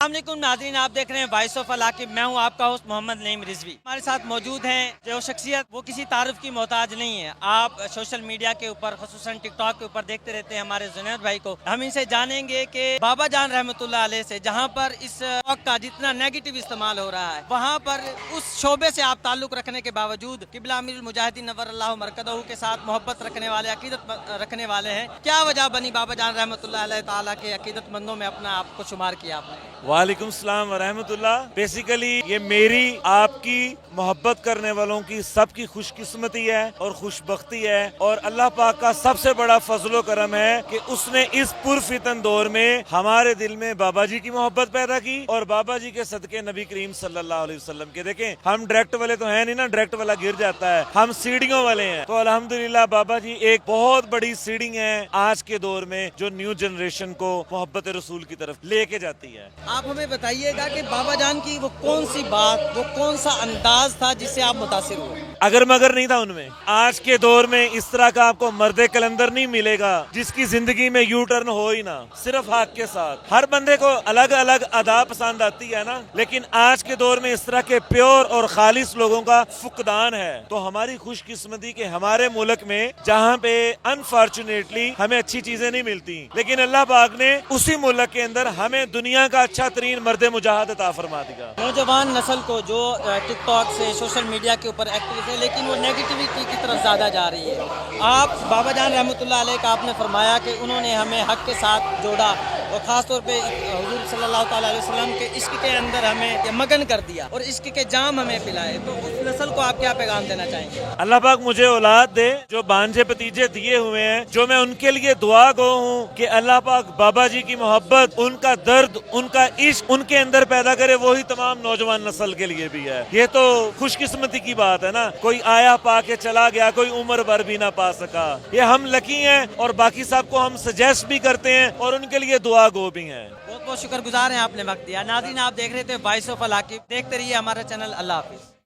السلام علیکم ناظرین، آپ دیکھ رہے ہیں وائس آف علاقب۔ میں ہوں آپ کا ہوسٹ محمد نعیم رضوی۔ ہمارے ساتھ موجود ہیں جو شخصیت وہ کسی تعارف کی محتاج نہیں ہے۔ آپ سوشل میڈیا کے اوپر خصوصاً ٹک ٹاک کے اوپر دیکھتے رہتے ہیں ہمارے جنید بھائی کو۔ ہم ان سے جانیں گے کہ بابا جان رحمۃ اللہ علیہ سے جہاں پر اس وقت کا جتنا نیگیٹو استعمال ہو رہا ہے، وہاں پر اس شعبے سے آپ تعلق رکھنے کے باوجود قبلہ امیر المجاہدین نور اللہ مرکزہ کے ساتھ محبت رکھنے والے، عقیدت رکھنے والے ہیں، کیا وجہ بنی بابا جان رحمۃ اللہ علیہ تعالیٰ کے عقیدت مندوں میں اپنا آپ کو شمار کیا آپ نے؟ وعلیکم السلام ورحمۃ اللہ۔ بیسیکلی یہ میری آپ کی محبت کرنے والوں کی سب کی خوش قسمتی ہے اور خوش بختی ہے، اور اللہ پاک کا سب سے بڑا فضل و کرم ہے کہ اس نے اس پرفتن دور میں ہمارے دل میں بابا جی کی محبت پیدا کی، اور بابا جی کے صدقے نبی کریم صلی اللہ علیہ وسلم کے۔ دیکھیں ہم ڈائریکٹ والے تو ہیں نہیں نا، ڈائریکٹ والا گر جاتا ہے، ہم سیڑھیوں والے ہیں۔ تو الحمدللہ بابا جی ایک بہت بڑی سیڑھی ہے آج کے دور میں، جو نیو جنریشن کو محبت رسول کی طرف لے کے جاتی ہے۔ آپ ہمیں بتائیے گا کہ بابا جان کی وہ کون سی بات، وہ کون سا انداز تھا جس سے آپ متاثر ہوئے؟ اگر مگر نہیں تھا ان میں۔ آج کے دور میں اس طرح کا آپ کو مرد کلندر نہیں ملے گا جس کی زندگی میں یو ٹرن ہو ہی نہ، صرف حق کے ساتھ۔ ہر بندے کو الگ الگ ادا پسند آتی ہے نا، لیکن آج کے دور میں اس طرح کے پیور اور خالص لوگوں کا فقدان ہے۔ تو ہماری خوش قسمتی کہ ہمارے ملک میں جہاں پہ انفارچونیٹلی ہمیں اچھی چیزیں نہیں ملتی، لیکن اللہ پاک نے اسی ملک کے اندر ہمیں دنیا کا اچھا ترین مرد مجاہد عطا فرما دیا۔ نوجوان نسل کو جو ٹک ٹاک سے سوشل میڈیا کے اوپر ایکٹیو ہے، لیکن وہ نیگیٹیوٹی کی طرف زیادہ جا رہی ہے۔ آپ بابا جان رحمۃ اللہ علیہ کا آپ نے فرمایا کہ انہوں نے ہمیں حق کے ساتھ جوڑا، اور خاص طور پہ حضور صلی اللہ تعالیٰ علیہ وسلم کے عشق کے اندر ہمیں مگن کر دیا، اور عشق کے جام ہمیں پلائے۔ تو اس نسل کو آپ کیا پیغام دینا چاہیں گے؟ اللہ پاک مجھے اولاد دے جو بانجے بتیجے دیے ہوئے ہیں، جو میں ان کے لیے دعا گو ہوں کہ اللہ پاک بابا جی کی محبت، ان کا درد، ان کا عشق ان کے اندر پیدا کرے، وہی تمام نوجوان نسل کے لیے بھی ہے۔ یہ تو خوش قسمتی کی بات ہے نا، کوئی آیا پا کے چلا گیا، کوئی عمر بھر بھی نہ پا سکا۔ یہ ہم لکی ہیں، اور باقی سب کو ہم سجیسٹ بھی کرتے ہیں اور ان کے لیے دعا گو بھی ہیں۔ بہت بہت شکر گزار ہیں آپ نے وقت دیا۔ ناظرین، آپ دیکھ رہے تھے وائس آف علاقب، دیکھتے رہیے ہمارا چینل۔ اللہ حافظ۔